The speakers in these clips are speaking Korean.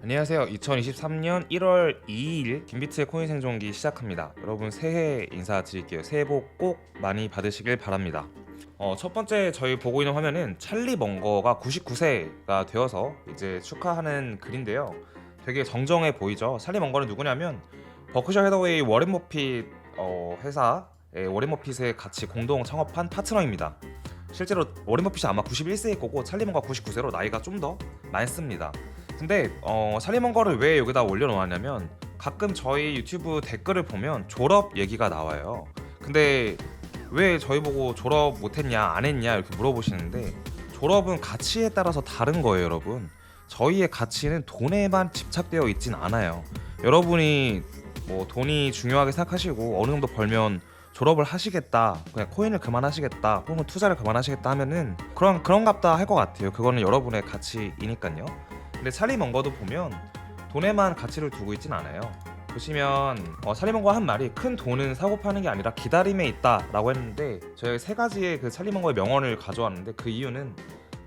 안녕하세요. 2023년 1월 2일 김비트의 코인 생존기 시작합니다. 여러분 새해 인사드릴게요. 새해 복 꼭 많이 받으시길 바랍니다. 첫 번째 저희 보고 있는 화면은 찰리 먼거가 99세가 되어서 이제 축하하는 글인데요. 되게 정정해 보이죠? 찰리 먼거는 누구냐면 버크셔 해더웨이 워렌 버핏 회사의 워렌 버핏의 같이 공동 창업한 파트너입니다. 실제로 워렌 버핏이 아마 91세일 거고 찰리 먼거가 99세로 나이가 좀 더 많습니다. 근데 찰리 먼거를 왜 여기다 올려놓았냐면 가끔 저희 유튜브 댓글을 보면 졸업 얘기가 나와요. 근데 왜 저희 보고 졸업 못했냐 안 했냐 이렇게 물어보시는데 졸업은 가치에 따라서 다른 거예요, 여러분. 저희의 가치는 돈에만 집착되어 있진 않아요. 여러분이 뭐 돈이 중요하게 생각하시고 어느 정도 벌면 졸업을 하시겠다, 그냥 코인을 그만하시겠다, 혹은 투자를 그만하시겠다 하면은 그런갑다 할 것 같아요. 그거는 여러분의 가치이니까요. 근데 찰리 먼거도 보면 돈에만 가치를 두고 있진 않아요. 보시면 찰리 먼거가 한 말이 큰 돈은 사고 파는 게 아니라 기다림에 있다라고 했는데 저희 세 가지의 그 찰리 먼거의 명언을 가져왔는데 그 이유는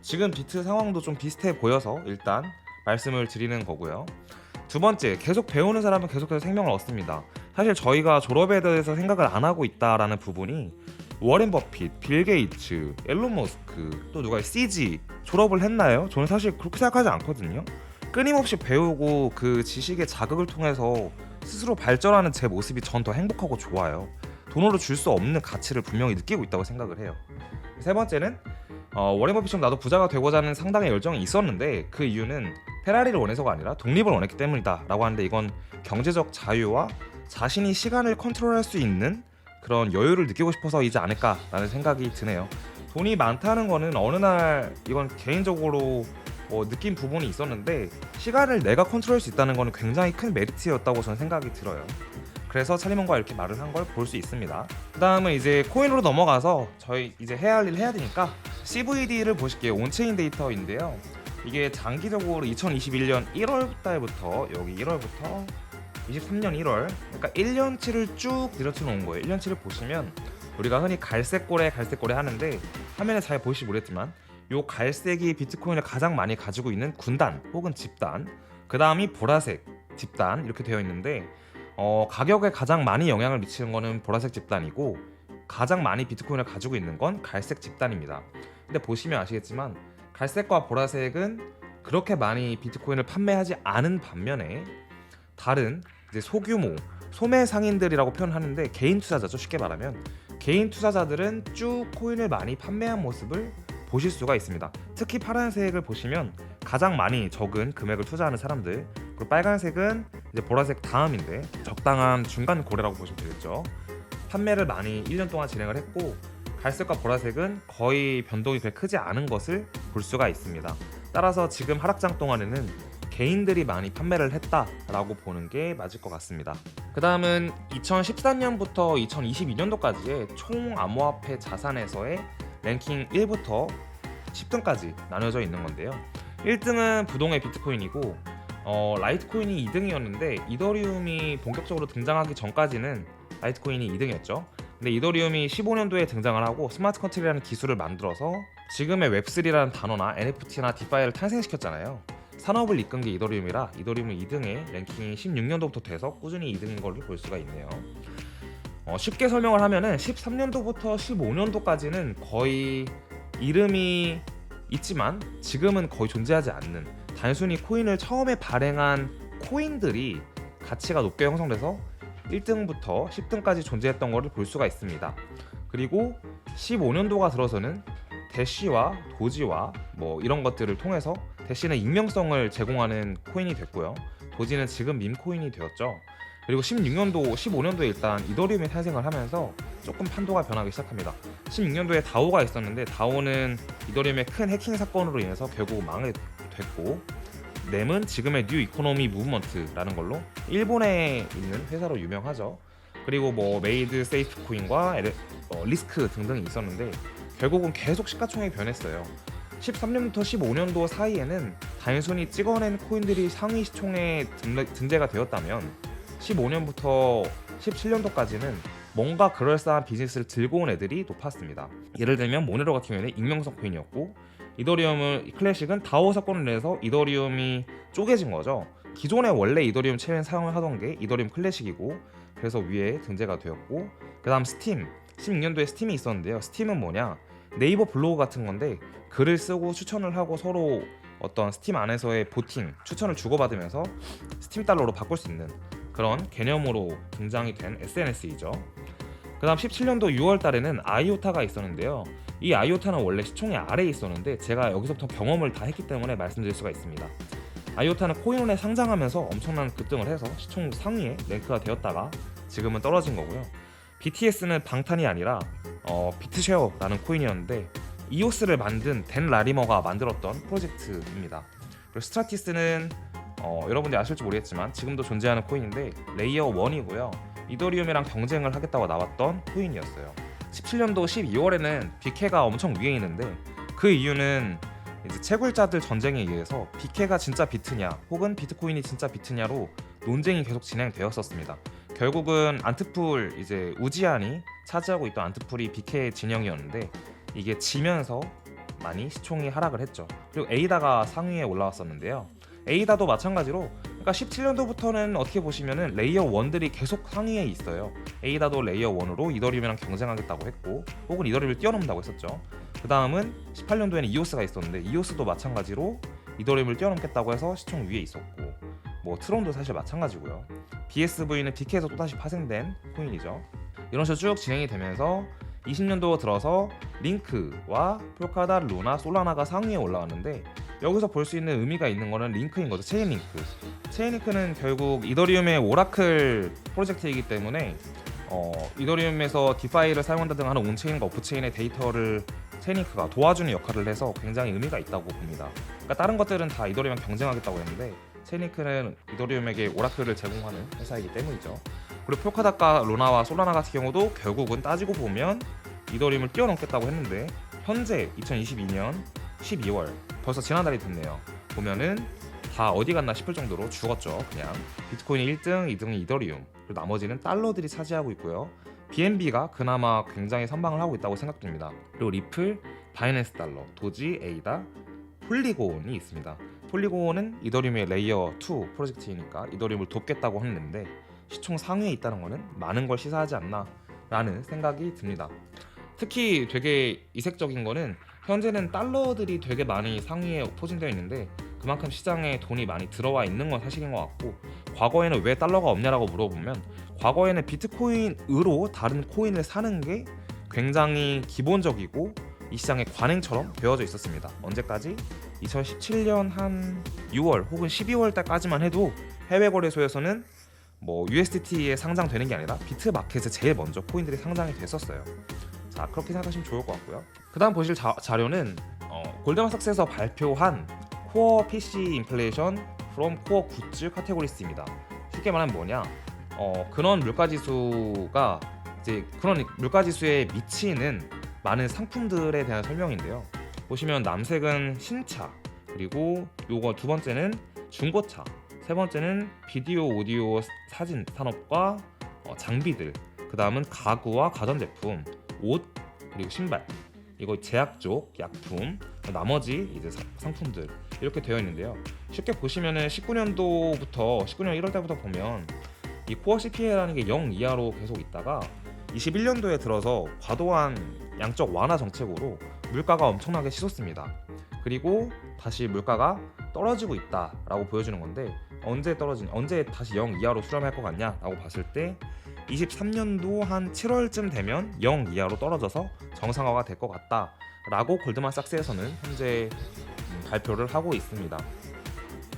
지금 비트 상황도 좀 비슷해 보여서 일단 말씀을 드리는 거고요. 두 번째, 계속 배우는 사람은 계속해서 생명을 얻습니다. 사실 저희가 졸업에 대해서 생각을 안 하고 있다라는 부분이 워렌 버핏, 빌 게이츠, 앨런 머스크, 또 누가 CG 졸업을 했나요? 저는 사실 그렇게 생각하지 않거든요. 끊임없이 배우고 그 지식의 자극을 통해서 스스로 발전하는 제 모습이 전 더 행복하고 좋아요. 돈으로 줄 수 없는 가치를 분명히 느끼고 있다고 생각을 해요. 세 번째는 워렌 버핏처럼 나도 부자가 되고자 하는 상당의 열정이 있었는데 그 이유는 페라리를 원해서가 아니라 독립을 원했기 때문이다 라고 하는데 이건 경제적 자유와 자신이 시간을 컨트롤할 수 있는 그런 여유를 느끼고 싶어서이지 않을까라는 생각이 드네요. 돈이 많다는 거는 어느 날 이건 개인적으로 느낀 부분이 있었는데 시간을 내가 컨트롤할 수 있다는 거는 굉장히 큰 메리트였다고 저는 생각이 들어요. 그래서 찰리 먼거가 이렇게 말을 한 걸 볼 수 있습니다. 그 다음은 이제 코인으로 넘어가서 저희 이제 해야 할 일 해야 되니까 CVD를 보실게요. 온체인 데이터인데요. 이게 장기적으로 2021년 1월 달부터 여기 1월부터 23년 1월, 그러니까 1년치를 쭉 늘어뜨려 놓은 거예요. 1년치를 보시면 우리가 흔히 갈색고래 하는데 화면에 잘 보이시지 모르겠지만 요 갈색이 비트코인을 가장 많이 가지고 있는 군단 혹은 집단, 그 다음이 보라색 집단 이렇게 되어 있는데 가격에 가장 많이 영향을 미치는 거는 보라색 집단이고 가장 많이 비트코인을 가지고 있는 건 갈색 집단입니다. 근데 보시면 아시겠지만 갈색과 보라색은 그렇게 많이 비트코인을 판매하지 않은 반면에 다른 이제 소규모 소매 상인들이라고 표현하는데 개인 투자자죠. 쉽게 말하면 개인 투자자들은 쭉 코인을 많이 판매한 모습을 보실 수가 있습니다. 특히 파란색을 보시면 가장 많이 적은 금액을 투자하는 사람들, 그리고 빨간색은 이제 보라색 다음인데 적당한 중간 고래라고 보시면 되겠죠. 판매를 많이 1년 동안 진행을 했고 갈색과 보라색은 거의 변동이 그렇게 크지 않은 것을 볼 수가 있습니다. 따라서 지금 하락장 동안에는 개인들이 많이 판매를 했다라고 보는 게 맞을 것 같습니다. 그 다음은 2014년부터 2022년도까지의 총 암호화폐 자산에서의 랭킹 1부터 10등까지 나눠져 있는 건데요. 1등은 부동의 비트코인이고 라이트코인이 2등이었는데 이더리움이 본격적으로 등장하기 전까지는 라이트코인이 2등이었죠. 근데 이더리움이 15년도에 등장을 하고 스마트 컨트리라는 기술을 만들어서 지금의 웹3라는 단어나 NFT나 디파이를 탄생시켰잖아요. 산업을 이끈 게 이더리움이라 이더리움은 2등에 랭킹이 16년도부터 돼서 꾸준히 2등인 걸 볼 수가 있네요. 쉽게 설명을 하면은 13년도부터 15년도까지는 거의 이름이 있지만 지금은 거의 존재하지 않는 단순히 코인을 처음에 발행한 코인들이 가치가 높게 형성돼서 1등부터 10등까지 존재했던 것을 볼 수가 있습니다. 그리고 15년도가 들어서는 대쉬와 도지와 뭐 이런 것들을 통해서 대쉬는 익명성을 제공하는 코인이 됐고요. 도지는 지금 밈코인이 되었죠. 그리고 16년도, 15년도에 일단 이더리움이 탄생을 하면서 조금 판도가 변하기 시작합니다. 16년도에 다오가 있었는데 다오는 이더리움의 큰 해킹 사건으로 인해서 결국 망했고 넴은 지금의 뉴 이코노미 무브먼트라는 걸로 일본에 있는 회사로 유명하죠. 그리고 뭐 메이드 세이프 코인과 리스크 등등이 있었는데 결국은 계속 시가총액이 변했어요. 13년부터 15년도 사이에는 단순히 찍어낸 코인들이 상위 시총에 등재가 되었다면 15년부터 17년도까지는 뭔가 그럴싸한 비즈니스를 들고 온 애들이 높았습니다. 예를 들면 모네로 같은 경우에는 익명성 코인이었고 클래식은 다오 사건을 내서 이더리움이 쪼개진 거죠. 기존에 원래 이더리움 체인 사용을 하던 게 이더리움 클래식이고, 그래서 위에 등재가 되었고, 그 다음 스팀, 16년도에 스팀이 있었는데요. 스팀은 뭐냐, 네이버 블로그 같은 건데 글을 쓰고 추천을 하고 서로 어떤 스팀 안에서의 보팅, 추천을 주고받으면서 스팀 달러로 바꿀 수 있는 그런 개념으로 등장이 된 SNS이죠. 그 다음 17년도 6월 달에는 아이오타가 있었는데요. 이 아이오타는 원래 시총이 아래에 있었는데 제가 여기서부터 경험을 다 했기 때문에 말씀드릴 수가 있습니다. 아이오타는 코인원에 상장하면서 엄청난 급등을 해서 시총 상위에 랭크가 되었다가 지금은 떨어진 거고요. BTS는 방탄이 아니라 비트쉐어라는 코인이었는데 이오스를 만든 댄 라리머가 만들었던 프로젝트입니다. 그리고 스트라티스는 여러분들이 아실지 모르겠지만 지금도 존재하는 코인인데 레이어 1이고요. 이더리움이랑 경쟁을 하겠다고 나왔던 코인이었어요. 17년도 12월에는 비케가 엄청 위에 있는데 그 이유는 이제 채굴자들 전쟁에 의해서 비케가 진짜 비트냐 혹은 비트코인이 진짜 비트냐로 논쟁이 계속 진행되었었습니다. 결국은 안트풀, 이제 우지안이 차지하고 있던 안트풀이 비케의 진영이었는데 이게 지면서 많이 시총이 하락을 했죠. 그리고 에이다가 상위에 올라왔었는데요. 에이다도 마찬가지로, 그러니까 17년도부터는 어떻게 보시면은 레이어 1들이 계속 상위에 있어요. 에이다도 레이어 1으로 이더리움이랑 경쟁하겠다고 했고, 혹은 이더리움을 뛰어넘는다고 했었죠. 그 다음은 18년도에는 이오스가 있었는데 이오스도 마찬가지로 이더리움을 뛰어넘겠다고 해서 시총 위에 있었고, 뭐 트론도 사실 마찬가지고요. BSV는 비케에서 또다시 파생된 코인이죠. 이런 식으로 쭉 진행이 되면서 20년도 들어서 링크와 폴카닷, 루나, 솔라나가 상위에 올라왔는데, 여기서 볼 수 있는 의미가 있는 거는 링크인 거죠. 체인링크. 체인링크는 결국 이더리움의 오라클 프로젝트이기 때문에 이더리움에서 디파이를 사용한다 등 하는 온체인과 오프체인의 데이터를 체인링크가 도와주는 역할을 해서 굉장히 의미가 있다고 봅니다. 그러니까 다른 것들은 다 이더리움이랑 경쟁하겠다고 했는데 체인링크는 이더리움에게 오라클을 제공하는 회사이기 때문이죠. 그리고 폴카닷과 루나와 솔라나 같은 경우도 결국은 따지고 보면 이더리움을 뛰어넘겠다고 했는데 현재 2022년 12월 벌써 지난달이 됐네요. 보면은 다 어디 갔나 싶을 정도로 죽었죠. 그냥 비트코인이 1등, 2등이 이더리움, 그리고 나머지는 달러들이 차지하고 있고요. BNB가 그나마 굉장히 선방을 하고 있다고 생각됩니다. 그리고 리플, 바이낸스 달러, 도지, 에이다, 폴리곤이 있습니다. 폴리곤은 이더리움의 레이어 2 프로젝트이니까 이더리움을 돕겠다고 했는데 시총 상위에 있다는 것은 많은 걸 시사하지 않나 라는 생각이 듭니다. 특히 되게 이색적인 거는 현재는 달러들이 되게 많이 상위에 포진되어 있는데 그만큼 시장에 돈이 많이 들어와 있는 건 사실인 것 같고, 과거에는 왜 달러가 없냐라고 물어보면 과거에는 비트코인으로 다른 코인을 사는 게 굉장히 기본적이고 이 시장의 관행처럼 되어져 있었습니다. 언제까지? 2017년 한 6월 혹은 12월 달까지만 해도 해외 거래소에서는 뭐 USDT에 상장되는 게 아니라 비트마켓에 제일 먼저 코인들이 상장이 됐었어요. 자, 그렇게 생각하시면 좋을 것 같고요. 그 다음 보실 자료는 골드만삭스에서 발표한 코어 PC 인플레이션 from 코어 굿즈 카테고리스입니다. 쉽게 말하면 뭐냐, 그런 물가지수가 이제 그런 물가지수에 미치는 많은 상품들에 대한 설명인데요. 보시면 남색은 신차, 그리고 요거 두 번째는 중고차, 세 번째는 비디오, 오디오, 사진 산업과 장비들, 그 다음은 가구와 가전제품, 옷, 그리고 신발, 이거 제약 쪽, 약품, 나머지 이제 상품들 이렇게 되어 있는데요. 쉽게 보시면은 19년도부터 19년 1월 달부터 보면 이 코어 CPI라는 게 0 이하로 계속 있다가 21년도에 들어서 과도한 양적 완화 정책으로 물가가 엄청나게 치솟습니다. 그리고 다시 물가가 떨어지고 있다라고 보여주는 건데, 언제 다시 0 이하로 수렴할 것 같냐라고 봤을 때 23년도 한 7월쯤 되면 0 이하로 떨어져서 정상화가 될 것 같다라고 골드만삭스에서는 현재 발표를 하고 있습니다.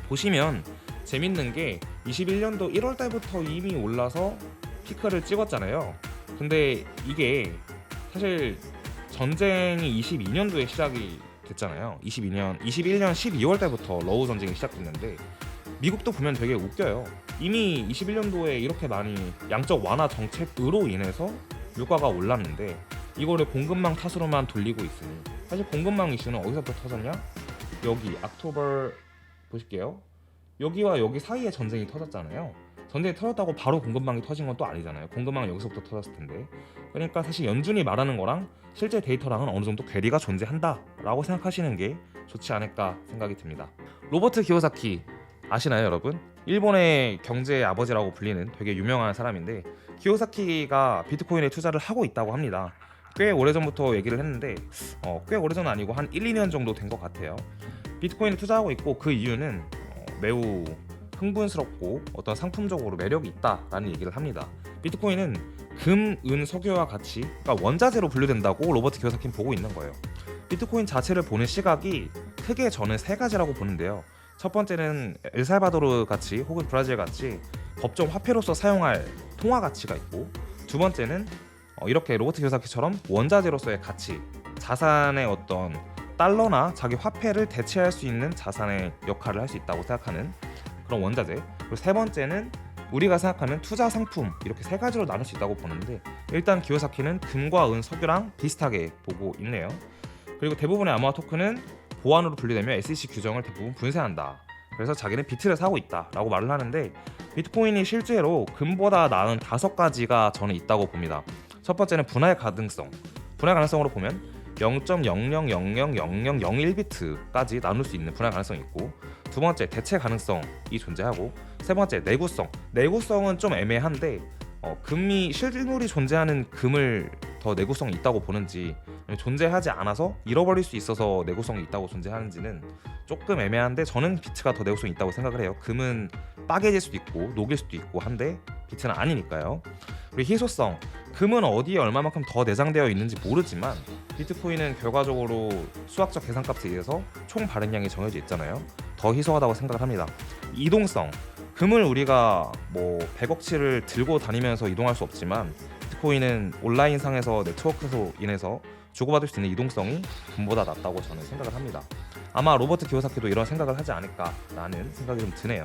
보시면 재밌는 게 21년도 1월 달부터 이미 올라서 피크를 찍었잖아요. 근데 이게 사실 전쟁이 22년도에 시작이 됐잖아요. 21년 12월 달부터 러우 전쟁이 시작됐는데 미국도 보면 되게 웃겨요. 이미 21년도에 이렇게 많이 양적 완화 정책으로 인해서 물가가 올랐는데 이거를 공급망 탓으로만 돌리고 있으니, 사실 공급망 이슈는 어디서부터 터졌냐? 여기 옥토버 보실게요. 여기와 여기 사이에 전쟁이 터졌잖아요. 전쟁이 터졌다고 바로 공급망이 터진 건 또 아니잖아요. 공급망은 여기서부터 터졌을 텐데. 그러니까 사실 연준이 말하는 거랑 실제 데이터랑은 어느 정도 괴리가 존재한다 라고 생각하시는 게 좋지 않을까 생각이 듭니다. 로버트 기요사키, 아시나요, 여러분? 일본의 경제의 아버지라고 불리는 되게 유명한 사람인데 키오사키가 비트코인에 투자를 하고 있다고 합니다. 꽤 오래전부터 얘기를 했는데 꽤 오래전은 아니고 한 1, 2년 정도 된 것 같아요. 비트코인에 투자하고 있고 그 이유는 매우 흥분스럽고 어떤 상품적으로 매력이 있다라는 얘기를 합니다. 비트코인은 금, 은, 석유와 같이 그러니까 원자재로 분류된다고 로버트 키오사키는 보고 있는 거예요. 비트코인 자체를 보는 시각이 크게 저는 세 가지라고 보는데요. 첫 번째는 엘살바도르 같이 혹은 브라질 같이 법정 화폐로서 사용할 통화 가치가 있고, 두 번째는 이렇게 로버트 키오사키처럼 원자재로서의 가치, 자산의 어떤 달러나 자기 화폐를 대체할 수 있는 자산의 역할을 할 수 있다고 생각하는 그런 원자재. 그리고 세 번째는 우리가 생각하는 투자 상품, 이렇게 세 가지로 나눌 수 있다고 보는데 일단 키오사키는 금과 은, 석유랑 비슷하게 보고 있네요. 그리고 대부분의 암호화 토큰은 보안으로 분류되며 SEC 규정을 대부분 분쇄한다. 그래서 자기는 비트를 사고 있다라고 말을 하는데 비트코인이 실제로 금보다 나은 5가지가 저는 있다고 봅니다. 첫 번째는 분할 가능성. 분할 가능성으로 보면 0.00000001비트까지 나눌 수 있는 분할 가능성이 있고, 두 번째 대체 가능성이 존재하고, 세 번째 내구성. 내구성은 좀 애매한데 금이 실물이 존재하는 금을 더 내구성이 있다고 보는지 존재하지 않아서 잃어버릴 수 있어서 내구성이 있다고 존재하는지는 조금 애매한데 저는 비트가 더 내구성이 있다고 생각을 해요. 금은 빠개질 수도 있고 녹일 수도 있고 한데 비트는 아니니까요. 그리고 희소성. 금은 어디에 얼마만큼 더 내장되어 있는지 모르지만 비트코인은 결과적으로 수학적 계산값에 의해서 총 발행량이 정해져 있잖아요. 더 희소하다고 생각을 합니다. 이동성. 금을 우리가 뭐 100억치를 들고 다니면서 이동할 수 없지만 비트코인은 온라인상에서 네트워크로 인해서 주고받을 수 있는 이동성이 금보다 낮다고 저는 생각을 합니다. 아마 로버트 키오사키도 이런 생각을 하지 않을까라는 생각이 좀 드네요.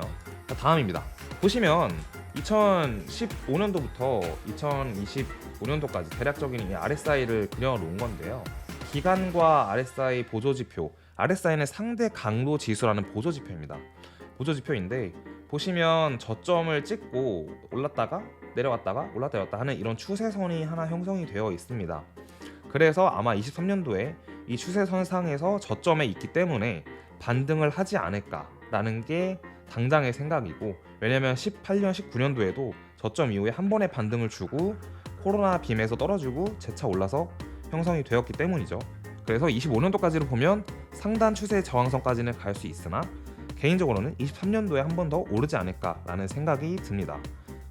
다음입니다. 보시면 2015년도부터 2025년도까지 대략적인 이 RSI를 그려놓은 건데요. 기간과 RSI 보조지표, RSI는 상대 강도 지수라는 보조지표입니다. 보조지표인데 보시면 저점을 찍고 올랐다가 내려왔다가 올랐다 내려왔다 하는 이런 추세선이 하나 형성이 되어 있습니다. 그래서 아마 23년도에 이 추세선상에서 저점에 있기 때문에 반등을 하지 않을까라는 게 당장의 생각이고, 왜냐면 18년, 19년도에도 저점 이후에 한 번의 반등을 주고 코로나 빔에서 떨어지고 재차 올라서 형성이 되었기 때문이죠. 그래서 25년도까지를 보면 상단 추세 저항선까지는 갈 수 있으나 개인적으로는 23년도에 한 번 더 오르지 않을까라는 생각이 듭니다.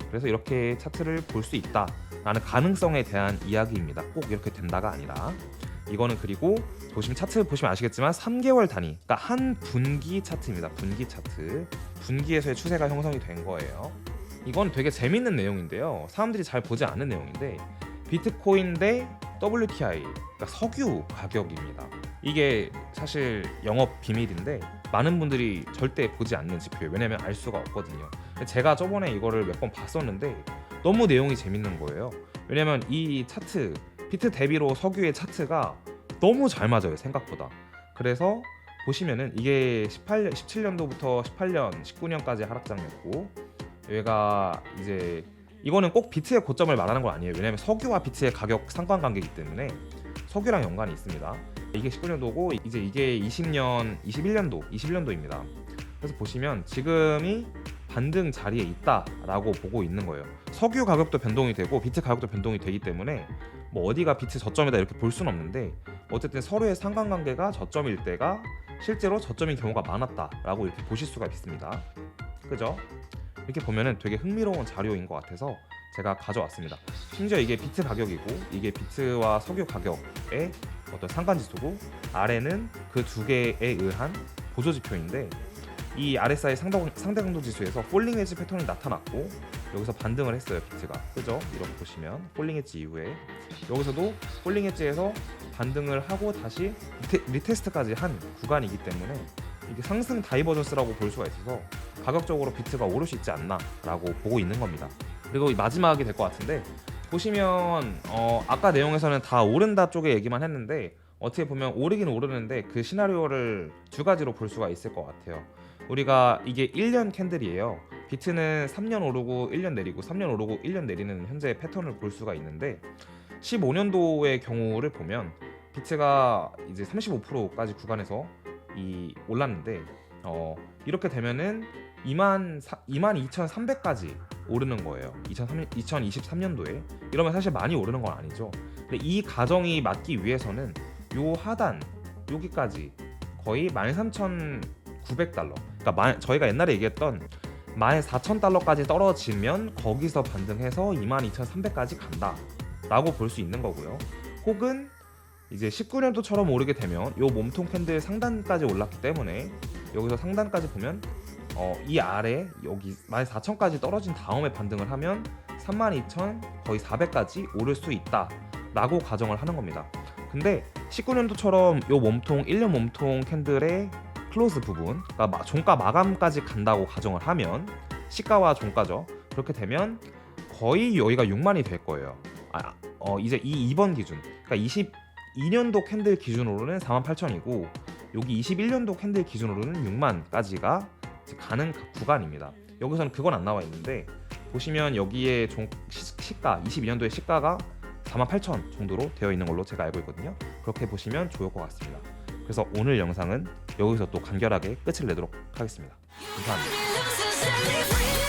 그래서 이렇게 차트를 볼 수 있다라는 가능성에 대한 이야기입니다. 꼭 이렇게 된다가 아니라. 이거는 그리고 보시면 차트 보시면 아시겠지만 3개월 단위, 그러니까 한 분기 차트입니다. 분기 차트. 분기에서의 추세가 형성이 된 거예요. 이건 되게 재밌는 내용인데요. 사람들이 잘 보지 않는 내용인데 비트코인 대 WTI, 그러니까 석유 가격입니다. 이게 사실 영업 비밀인데 많은 분들이 절대 보지 않는 지표예요. 왜냐면 알 수가 없거든요. 제가 저번에 이거를 몇 번 봤었는데 너무 내용이 재밌는 거예요. 왜냐면 이 차트, 비트 대비로 석유의 차트가 너무 잘 맞아요, 생각보다. 그래서 보시면은 이게 17년도부터 18년, 19년까지 하락장이었고, 얘가 이제 이거는 꼭 비트의 고점을 말하는 건 아니에요. 왜냐면 석유와 비트의 가격 상관관계이기 때문에 석유랑 연관이 있습니다. 이게 19년도고 이제 이게 21년도입니다. 그래서 보시면 지금이 반등 자리에 있다라고 보고 있는 거예요. 석유 가격도 변동이 되고 비트 가격도 변동이 되기 때문에 뭐 어디가 비트 저점이다 이렇게 볼 수는 없는데 어쨌든 서로의 상관관계가 저점일 때가 실제로 저점인 경우가 많았다라고 이렇게 보실 수가 있습니다. 그죠? 이렇게 보면은 되게 흥미로운 자료인 것 같아서 제가 가져왔습니다. 심지어 이게 비트 가격이고 이게 비트와 석유 가격의 어떤 상관지수고, 아래는 그 두 개에 의한 보조지표인데 이 RSI 상대 강도 지수에서 폴링 웨지 패턴이 나타났고 여기서 반등을 했어요, 비트가. 그죠? 이렇게 보시면 폴링 웨지 이후에 여기서도 폴링 웨지에서 반등을 하고 다시 리테스트까지 한 구간이기 때문에 이게 상승 다이버전스라고 볼 수가 있어서 가격적으로 비트가 오를 수 있지 않나라고 보고 있는 겁니다. 그리고 마지막이 될 것 같은데 보시면 아까 내용에서는 다 오른다 쪽의 얘기만 했는데 어떻게 보면 오르긴 오르는데 그 시나리오를 두 가지로 볼 수가 있을 것 같아요. 우리가 이게 1년 캔들이에요. 비트는 3년 오르고 1년 내리고 3년 오르고 1년 내리는 현재 패턴을 볼 수가 있는데 15년도의 경우를 보면 비트가 이제 35%까지 구간에서 올랐는데 이렇게 되면은 22,300까지 오르는 거예요. 2023년도에. 이러면 사실 많이 오르는 건 아니죠. 근데 이 가정이 맞기 위해서는 요 하단 여기까지 거의 13,900달러. 그러니까 저희가 옛날에 얘기했던 14,000달러까지 떨어지면 거기서 반등해서 22,300까지 간다라고 볼 수 있는 거고요. 혹은 이제 19년도처럼 오르게 되면 요 몸통 캔들 상단까지 올랐기 때문에 여기서 상단까지 보면 이 아래 여기 14,000까지 떨어진 다음에 반등을 하면 32,000 거의 400까지 오를 수 있다라고 가정을 하는 겁니다. 근데 19년도처럼 요 몸통 1년 몸통 캔들의 클로즈 부분, 그러니까 종가 마감까지 간다고 가정을 하면 시가와 종가죠. 그렇게 되면 거의 여기가 6만이 될 거예요. 이제 이 2번 기준, 그러니까 22년도 캔들 기준으로는 48,000이고 여기 21년도 캔들 기준으로는 6만까지가 가는 구간입니다. 여기서는 그건 안 나와 있는데 보시면 여기에 시가 22년도의 시가가 48,000 정도로 되어 있는 걸로 제가 알고 있거든요. 그렇게 보시면 좋을 것 같습니다. 그래서 오늘 영상은 여기서 또 간결하게 끝을 내도록 하겠습니다. 감사합니다.